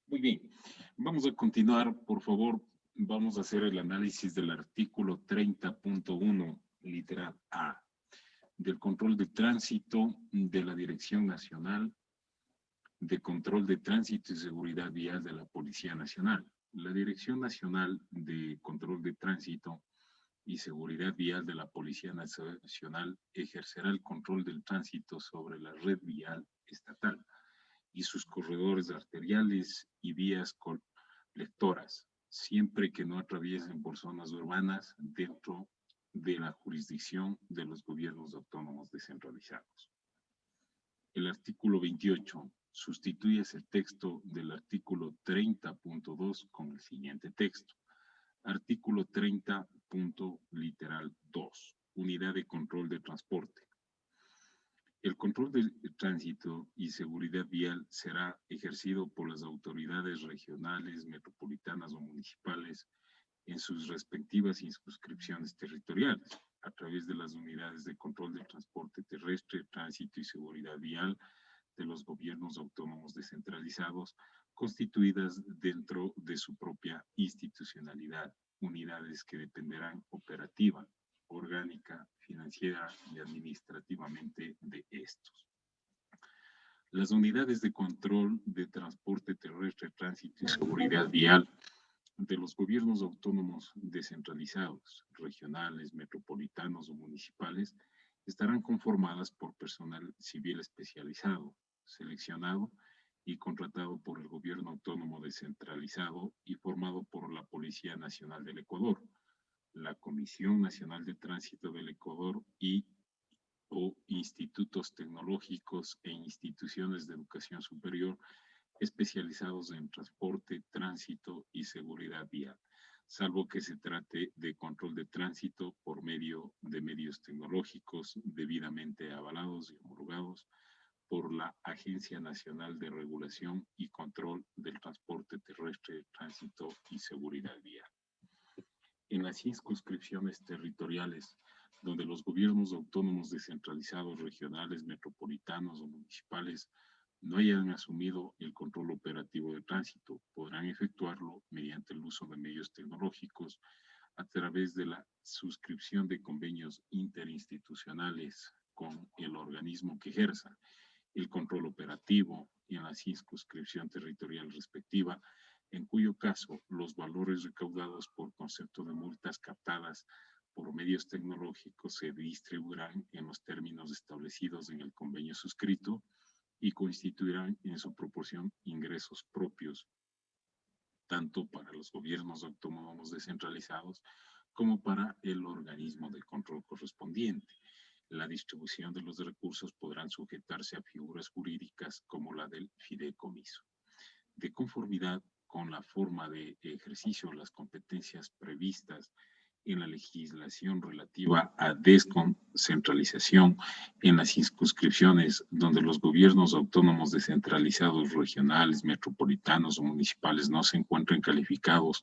Muy bien, vamos a continuar, por favor. Vamos a hacer el análisis del artículo 30.1, literal A, del control de tránsito de la Dirección Nacional de Control de Tránsito y Seguridad Vial de la Policía Nacional. La Dirección Nacional de Control de Tránsito y Seguridad Vial de la Policía Nacional ejercerá el control del tránsito sobre la red vial estatal y sus corredores arteriales y vías colectoras, siempre que no atraviesen por zonas urbanas dentro de la jurisdicción de los gobiernos autónomos descentralizados. El artículo 28 sustituye el texto del artículo 30.2 con el siguiente texto. Artículo 30. Literal 2. Unidad de control de transporte. El control del tránsito y seguridad vial será ejercido por las autoridades regionales, metropolitanas o municipales en sus respectivas circunscripciones territoriales, a través de las unidades de control del transporte terrestre, tránsito y seguridad vial de los gobiernos autónomos descentralizados, constituidas dentro de su propia institucionalidad, unidades que dependerán operativa, orgánica, financiera y administrativamente de estos. Las unidades de control de transporte terrestre, tránsito y seguridad vial de los gobiernos autónomos descentralizados, regionales, metropolitanos o municipales, estarán conformadas por personal civil especializado, seleccionado y contratado por el gobierno autónomo descentralizado y formado por la Policía Nacional del Ecuador, la Comisión Nacional de Tránsito del Ecuador o institutos tecnológicos e instituciones de educación superior especializados en transporte, tránsito y seguridad vial, salvo que se trate de control de tránsito por medio de medios tecnológicos debidamente avalados y homologados por la Agencia Nacional de Regulación y Control del Transporte Terrestre, Tránsito y Seguridad Vial. En las circunscripciones territoriales donde los gobiernos autónomos descentralizados, regionales, metropolitanos o municipales no hayan asumido el control operativo de tránsito, podrán efectuarlo mediante el uso de medios tecnológicos a través de la suscripción de convenios interinstitucionales con el organismo que ejerza el control operativo en la circunscripción territorial respectiva, en cuyo caso los valores recaudados por concepto de multas captadas por medios tecnológicos se distribuirán en los términos establecidos en el convenio suscrito y constituirán en su proporción ingresos propios, tanto para los gobiernos autónomos descentralizados como para el organismo de control correspondiente. La distribución de los recursos podrán sujetarse a figuras jurídicas como la del fideicomiso. De conformidad con la forma de ejercicio de las competencias previstas en la legislación relativa a desconcentralización en las circunscripciones donde los gobiernos autónomos descentralizados regionales, metropolitanos o municipales no se encuentren calificados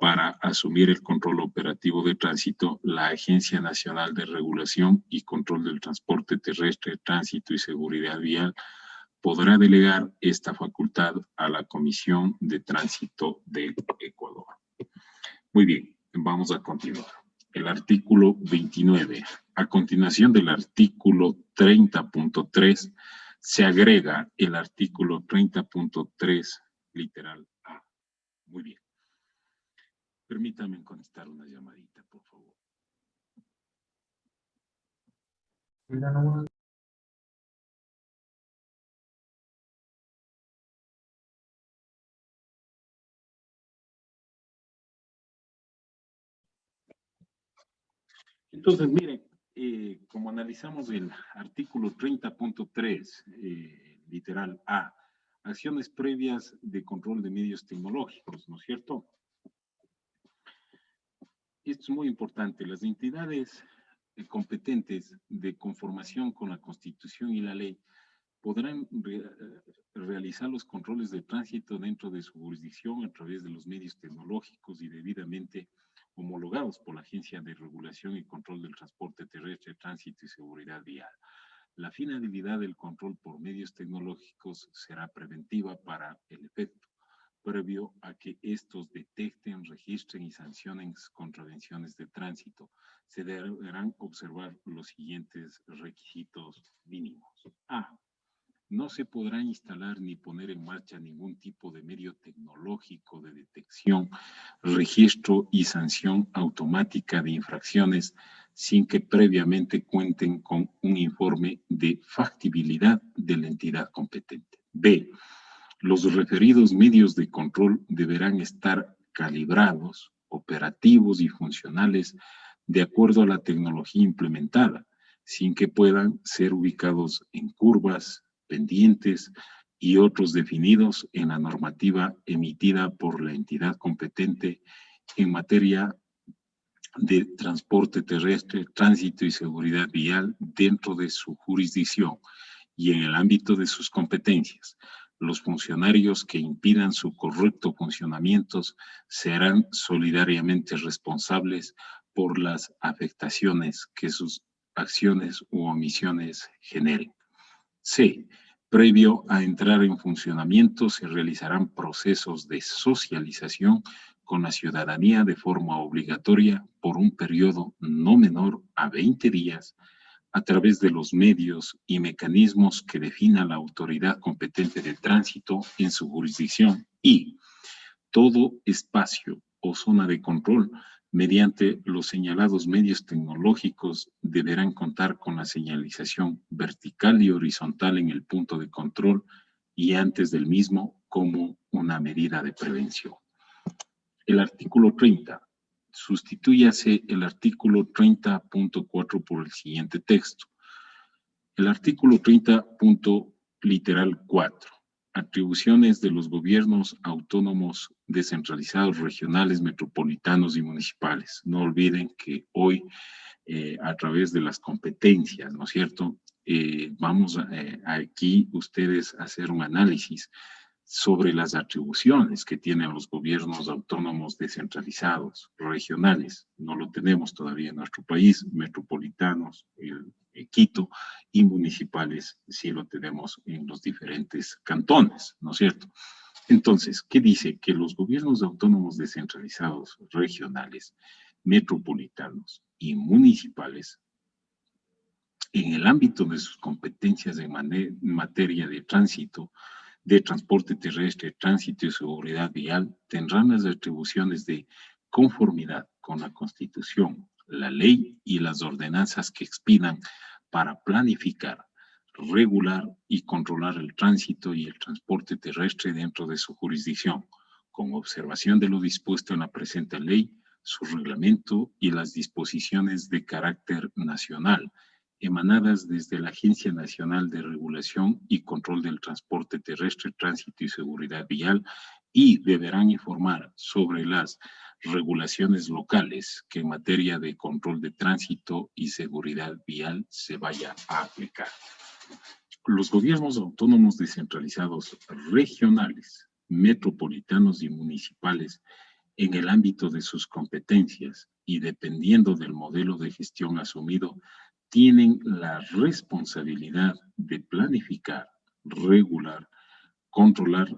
para asumir el control operativo de tránsito, la Agencia Nacional de Regulación y Control del Transporte Terrestre, Tránsito y Seguridad Vial podrá delegar esta facultad a la Comisión de Tránsito del Ecuador. Muy bien, vamos a continuar. El artículo 29. A continuación del artículo 30.3 se agrega el artículo 30.3 literal A. Muy bien. Permítame contestar una llamadita, por favor. Entonces, miren, como analizamos el artículo 30.3, literal A, acciones previas de control de medios tecnológicos, ¿no es cierto? Esto es muy importante. Las entidades competentes de conformación con la Constitución y la ley podrán realizar los controles de tránsito dentro de su jurisdicción a través de los medios tecnológicos y debidamente homologados por la Agencia de Regulación y Control del Transporte Terrestre, Tránsito y Seguridad Vial. La finalidad del control por medios tecnológicos será preventiva para el efecto, previo a que estos detecten, registren y sancionen contravenciones de tránsito. Se deberán observar los siguientes requisitos mínimos. A. No se podrá instalar ni poner en marcha ningún tipo de medio tecnológico de detección, registro y sanción automática de infracciones sin que previamente cuenten con un informe de factibilidad de la entidad competente. B. Los referidos medios de control deberán estar calibrados, operativos y funcionales de acuerdo a la tecnología implementada, sin que puedan ser ubicados en curvas, pendientes y otros definidos en la normativa emitida por la entidad competente en materia de transporte terrestre, tránsito y seguridad vial dentro de su jurisdicción y en el ámbito de sus competencias. Los funcionarios que impidan su correcto funcionamiento serán solidariamente responsables por las afectaciones que sus acciones u omisiones generen. C. Previo a entrar en funcionamiento se realizarán procesos de socialización con la ciudadanía de forma obligatoria por un periodo no menor a 20 días a través de los medios y mecanismos que defina la autoridad competente de tránsito en su jurisdicción y todo espacio o zona de control mediante los señalados medios tecnológicos deberán contar con la señalización vertical y horizontal en el punto de control y antes del mismo como una medida de prevención. El artículo 30. Sustitúyase el artículo 30.4 por el siguiente texto. El artículo 30. Literal 4. Atribuciones de los gobiernos autónomos descentralizados, regionales, metropolitanos y municipales. No olviden que hoy, a través de las competencias, ¿no es cierto? Vamos aquí ustedes a hacer un análisis sobre las atribuciones que tienen los gobiernos autónomos descentralizados, regionales. No lo tenemos todavía en nuestro país, metropolitanos, Quito, y municipales sí lo tenemos en los diferentes cantones, ¿no es cierto? Entonces, ¿qué dice? Que los gobiernos autónomos descentralizados, regionales, metropolitanos y municipales, en el ámbito de sus competencias en materia de tránsito, de transporte terrestre, tránsito y seguridad vial, tendrán las atribuciones de conformidad con la Constitución, la ley y las ordenanzas que expidan para planificar, regular y controlar el tránsito y el transporte terrestre dentro de su jurisdicción, con observación de lo dispuesto en la presente ley, su reglamento y las disposiciones de carácter nacional, emanadas desde la Agencia Nacional de Regulación y Control del Transporte Terrestre, Tránsito y Seguridad Vial, y deberán informar sobre las regulaciones locales que en materia de control de tránsito y seguridad vial se vaya a aplicar. Los gobiernos autónomos descentralizados regionales, metropolitanos y municipales, en el ámbito de sus competencias y dependiendo del modelo de gestión asumido, tienen la responsabilidad de planificar, regular, controlar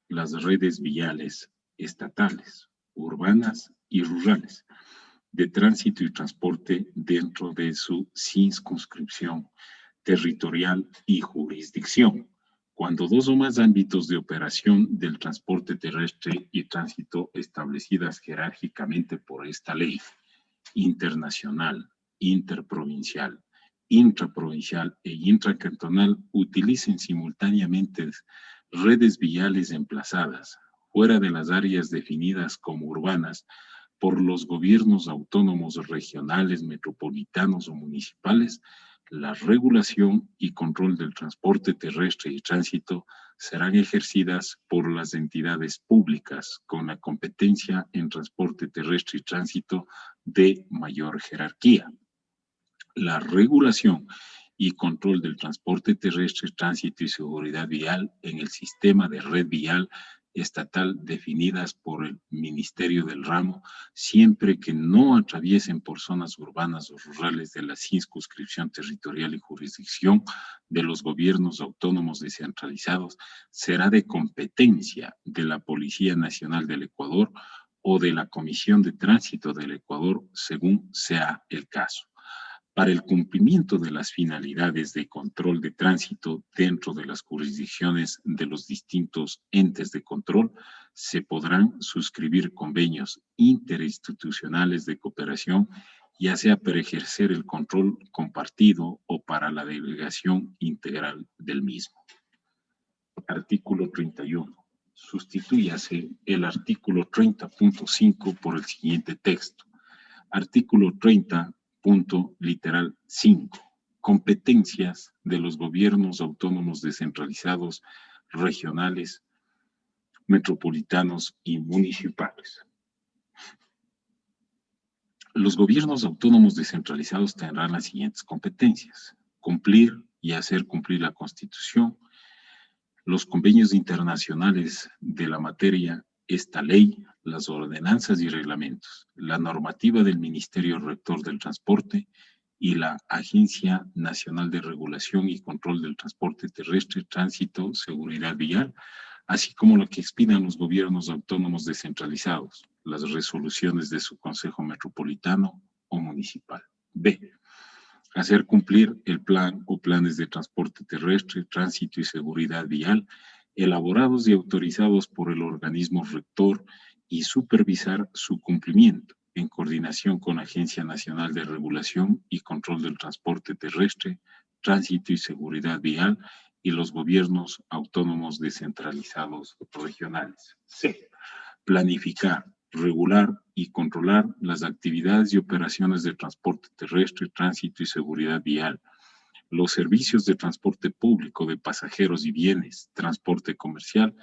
las redes viales estatales, urbanas y rurales de tránsito y transporte dentro de su circunscripción territorial y jurisdicción. Cuando dos o más ámbitos de operación del transporte terrestre y tránsito establecidas jerárquicamente por esta ley internacional, interprovincial, intraprovincial e intracantonal utilicen simultáneamente redes viales emplazadas fuera de las áreas definidas como urbanas por los gobiernos autónomos regionales, metropolitanos o municipales, la regulación y control del transporte terrestre y tránsito serán ejercidas por las entidades públicas con la competencia en transporte terrestre y tránsito de mayor jerarquía. La regulación y control del transporte terrestre, tránsito y seguridad vial en el sistema de red vial estatal definidas por el Ministerio del Ramo, siempre que no atraviesen por zonas urbanas o rurales de la circunscripción territorial y jurisdicción de los gobiernos autónomos descentralizados, será de competencia de la Policía Nacional del Ecuador o de la Comisión de Tránsito del Ecuador, según sea el caso. Para el cumplimiento de las finalidades de control de tránsito dentro de las jurisdicciones de los distintos entes de control, se podrán suscribir convenios interinstitucionales de cooperación, ya sea para ejercer el control compartido o para la delegación integral del mismo. Artículo 31. Sustitúyase el artículo 30.5 por el siguiente texto. Artículo 30. Punto literal 5. Competencias de los gobiernos autónomos descentralizados, regionales, metropolitanos y municipales. Los gobiernos autónomos descentralizados tendrán las siguientes competencias: cumplir y hacer cumplir la Constitución, los convenios internacionales de la materia, esta ley, las ordenanzas y reglamentos, la normativa del Ministerio Rector del Transporte y la Agencia Nacional de Regulación y Control del Transporte Terrestre, Tránsito, Seguridad Vial, así como lo que expidan los gobiernos autónomos descentralizados, las resoluciones de su Consejo Metropolitano o Municipal. B. Hacer cumplir el plan o planes de transporte terrestre, tránsito y seguridad vial, elaborados y autorizados por el organismo rector, y supervisar su cumplimiento en coordinación con la Agencia Nacional de Regulación y Control del Transporte Terrestre, Tránsito y Seguridad Vial y los gobiernos autónomos descentralizados regionales. C. Planificar, regular y controlar las actividades y operaciones de transporte terrestre, tránsito y seguridad vial, los servicios de transporte público de pasajeros y bienes, transporte comercial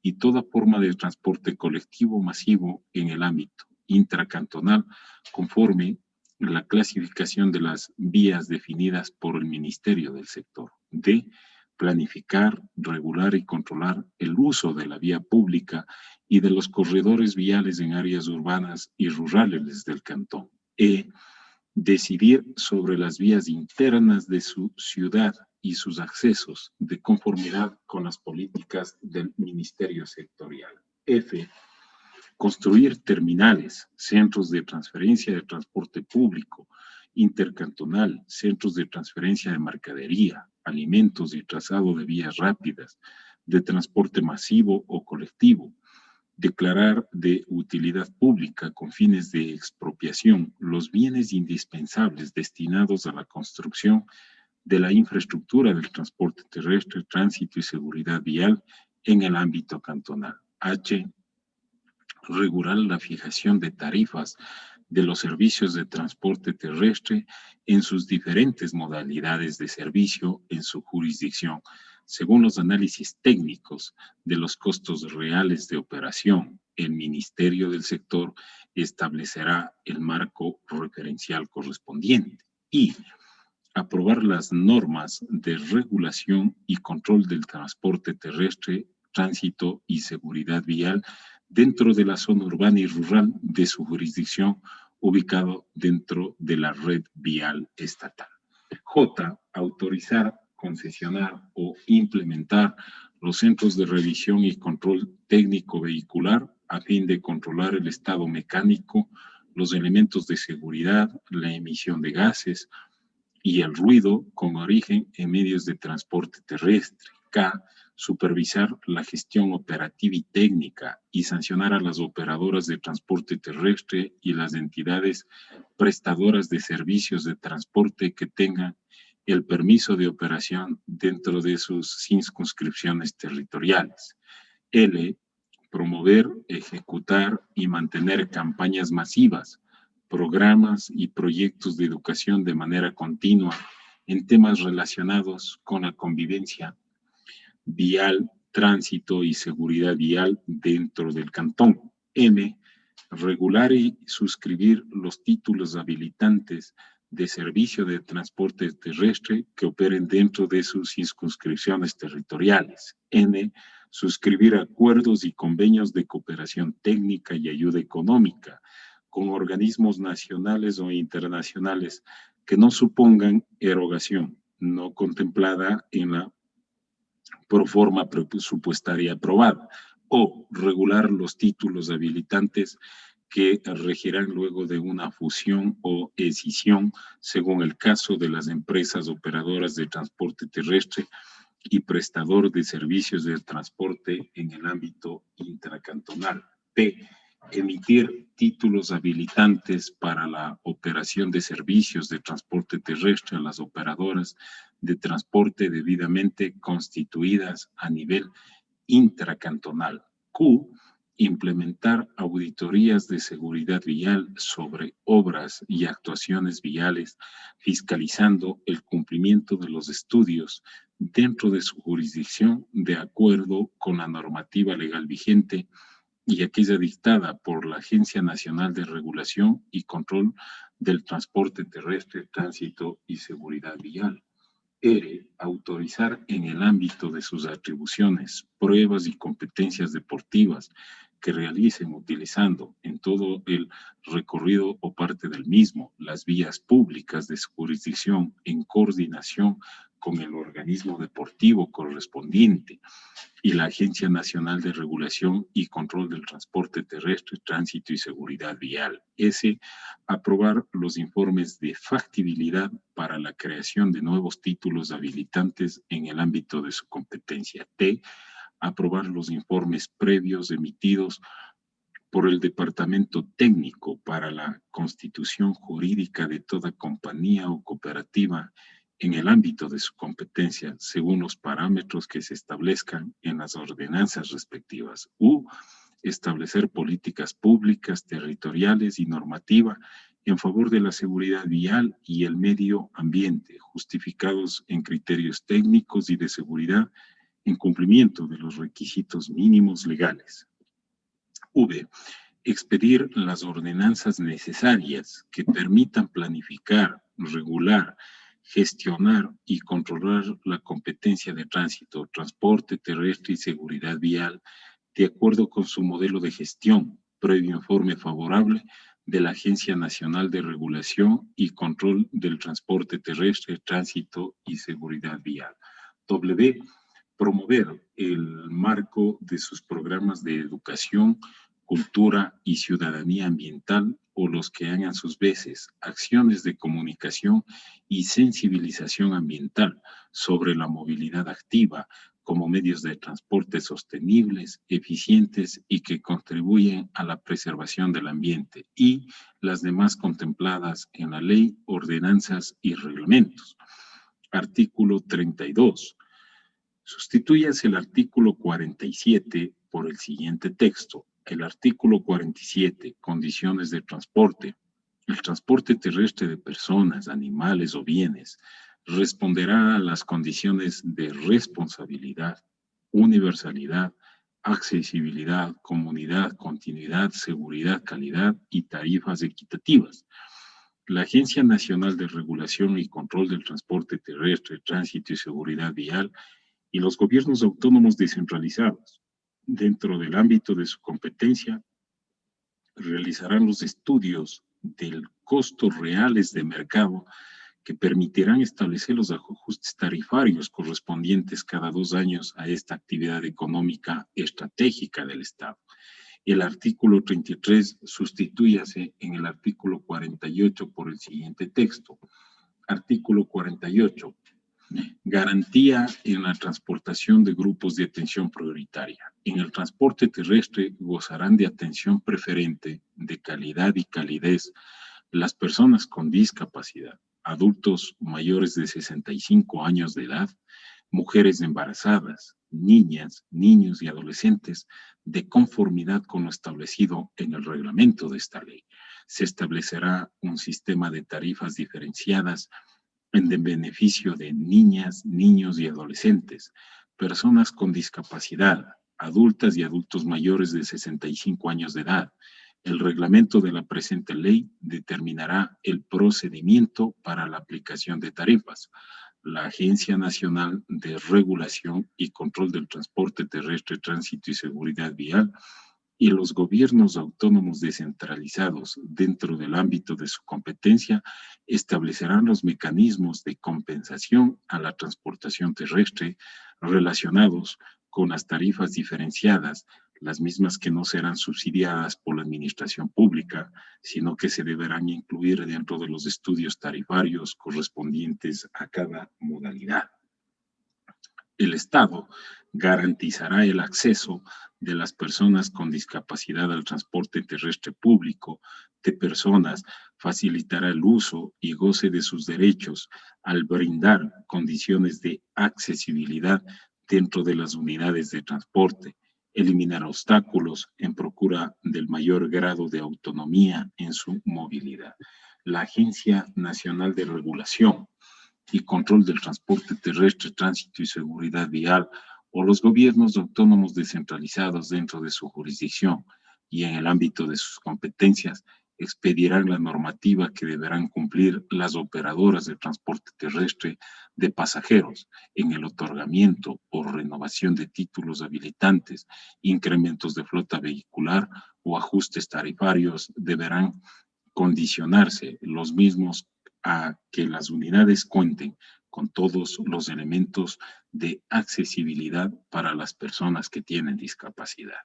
y toda forma de transporte colectivo masivo en el ámbito intracantonal, conforme a la clasificación de las vías definidas por el Ministerio del Sector. D. Planificar, regular y controlar el uso de la vía pública y de los corredores viales en áreas urbanas y rurales del cantón. E. Decidir sobre las vías internas de su ciudad y sus accesos de conformidad con las políticas del Ministerio Sectorial. F. Construir terminales, centros de transferencia de transporte público, intercantonal, centros de transferencia de mercadería, alimentos y trazado de vías rápidas, de transporte masivo o colectivo. Declarar de utilidad pública con fines de expropiación los bienes indispensables destinados a la construcción de la infraestructura del transporte terrestre, tránsito y seguridad vial en el ámbito cantonal. H. Regular la fijación de tarifas de los servicios de transporte terrestre en sus diferentes modalidades de servicio en su jurisdicción, según los análisis técnicos de los costos reales de operación. El Ministerio del Sector establecerá el marco referencial correspondiente. Y aprobar las normas de regulación y control del transporte terrestre, tránsito y seguridad vial dentro de la zona urbana y rural de su jurisdicción, ubicado dentro de la red vial estatal. J. Autorizar, concesionar o implementar los centros de revisión y control técnico vehicular a fin de controlar el estado mecánico, los elementos de seguridad, la emisión de gases y el ruido con origen en medios de transporte terrestre. K. Supervisar la gestión operativa y técnica y sancionar a las operadoras de transporte terrestre y las entidades prestadoras de servicios de transporte que tengan el permiso de operación dentro de sus circunscripciones territoriales. L. Promover, ejecutar y mantener campañas masivas, programas y proyectos de educación de manera continua en temas relacionados con la convivencia vial, tránsito y seguridad vial dentro del cantón. M. Regular y suscribir los títulos habilitantes de servicio de transporte terrestre que operen dentro de sus circunscripciones territoriales. N. suscribir acuerdos y convenios de cooperación técnica y ayuda económica con organismos nacionales o internacionales que no supongan erogación no contemplada en la proforma presupuestaria aprobada, o regular los títulos habilitantes que regirán luego de una fusión o escisión, según el caso de las empresas operadoras de transporte terrestre y prestador de servicios de transporte en el ámbito intracantonal. P. Emitir títulos habilitantes para la operación de servicios de transporte terrestre a las operadoras de transporte debidamente constituidas a nivel intracantonal. Q. Implementar auditorías de seguridad vial sobre obras y actuaciones viales, fiscalizando el cumplimiento de los estudios dentro de su jurisdicción de acuerdo con la normativa legal vigente y aquella dictada por la Agencia Nacional de Regulación y Control del Transporte Terrestre, Tránsito y Seguridad Vial. R. Autorizar en el ámbito de sus atribuciones, pruebas y competencias deportivas que realicen utilizando en todo el recorrido o parte del mismo las vías públicas de su jurisdicción en coordinación con el organismo deportivo correspondiente y la Agencia Nacional de Regulación y Control del Transporte Terrestre, Tránsito y Seguridad Vial. S. Aprobar los informes de factibilidad para la creación de nuevos títulos habilitantes en el ámbito de su competencia. T. Aprobar los informes previos emitidos por el Departamento Técnico para la constitución jurídica de toda compañía o cooperativa en el ámbito de su competencia, según los parámetros que se establezcan en las ordenanzas respectivas. U. Establecer políticas públicas, territoriales y normativa en favor de la seguridad vial y el medio ambiente, justificados en criterios técnicos y de seguridad en cumplimiento de los requisitos mínimos legales. V. Expedir las ordenanzas necesarias que permitan planificar, regular, gestionar y controlar la competencia de tránsito, transporte terrestre y seguridad vial de acuerdo con su modelo de gestión, previo informe favorable de la Agencia Nacional de Regulación y Control del Transporte Terrestre, Tránsito y Seguridad Vial. W. Promover el marco de sus programas de educación, cultura y ciudadanía ambiental o los que hagan a sus veces acciones de comunicación y sensibilización ambiental sobre la movilidad activa como medios de transporte sostenibles, eficientes y que contribuyen a la preservación del ambiente y las demás contempladas en la ley, ordenanzas y reglamentos. Artículo 32. Sustituyase el artículo 47 por el siguiente texto. El artículo 47, condiciones de transporte. El transporte terrestre de personas, animales o bienes responderá a las condiciones de responsabilidad, universalidad, accesibilidad, comunidad, continuidad, seguridad, calidad y tarifas equitativas. La Agencia Nacional de Regulación y Control del Transporte Terrestre, Tránsito y Seguridad Vial y los gobiernos autónomos descentralizados, dentro del ámbito de su competencia, realizarán los estudios del costo reales de mercado que permitirán establecer los ajustes tarifarios correspondientes cada 2 años a esta actividad económica estratégica del Estado. El artículo 33 sustitúyase en el artículo 48 por el siguiente texto. Artículo 48. Garantía en la transportación de grupos de atención prioritaria. En el transporte terrestre gozarán de atención preferente, de calidad y calidez, las personas con discapacidad, adultos mayores de 65 años de edad, mujeres embarazadas, niñas, niños y adolescentes, de conformidad con lo establecido en el reglamento de esta ley. Se establecerá un sistema de tarifas diferenciadas en beneficio de niñas, niños y adolescentes, personas con discapacidad, adultas y adultos mayores de 65 años de edad. El reglamento de la presente ley determinará el procedimiento para la aplicación de tarifas. la Agencia Nacional de Regulación y Control del Transporte Terrestre, Tránsito y Seguridad Vial, y los gobiernos autónomos descentralizados dentro del ámbito de su competencia establecerán los mecanismos de compensación a la transportación terrestre relacionados con las tarifas diferenciadas, las mismas que no serán subsidiadas por la administración pública, sino que se deberán incluir dentro de los estudios tarifarios correspondientes a cada modalidad. El Estado garantizará el acceso de las personas con discapacidad al transporte terrestre público de personas, facilitará el uso y goce de sus derechos al brindar condiciones de accesibilidad dentro de las unidades de transporte, eliminar obstáculos en procura del mayor grado de autonomía en su movilidad. La Agencia Nacional de Regulación y Control del Transporte Terrestre, Tránsito y Seguridad Vial o los gobiernos autónomos descentralizados dentro de su jurisdicción y en el ámbito de sus competencias expedirán la normativa que deberán cumplir las operadoras de transporte terrestre de pasajeros en el otorgamiento o renovación de títulos habilitantes, incrementos de flota vehicular o ajustes tarifarios deberán condicionarse los mismos a que las unidades cuenten con todos los elementos de accesibilidad para las personas que tienen discapacidad.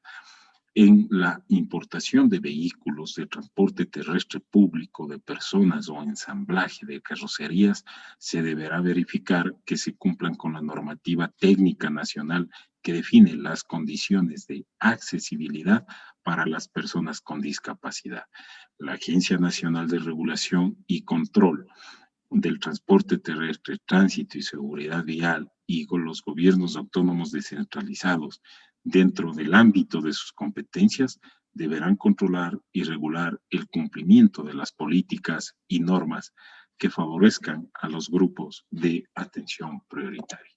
En la importación de vehículos de transporte terrestre público de personas o ensamblaje de carrocerías, se deberá verificar que se cumplan con la normativa técnica nacional que define las condiciones de accesibilidad para las personas con discapacidad. La Agencia Nacional de Regulación y Control del Transporte Terrestre, Tránsito y Seguridad Vial y con los gobiernos autónomos descentralizados dentro del ámbito de sus competencias deberán controlar y regular el cumplimiento de las políticas y normas que favorezcan a los grupos de atención prioritaria.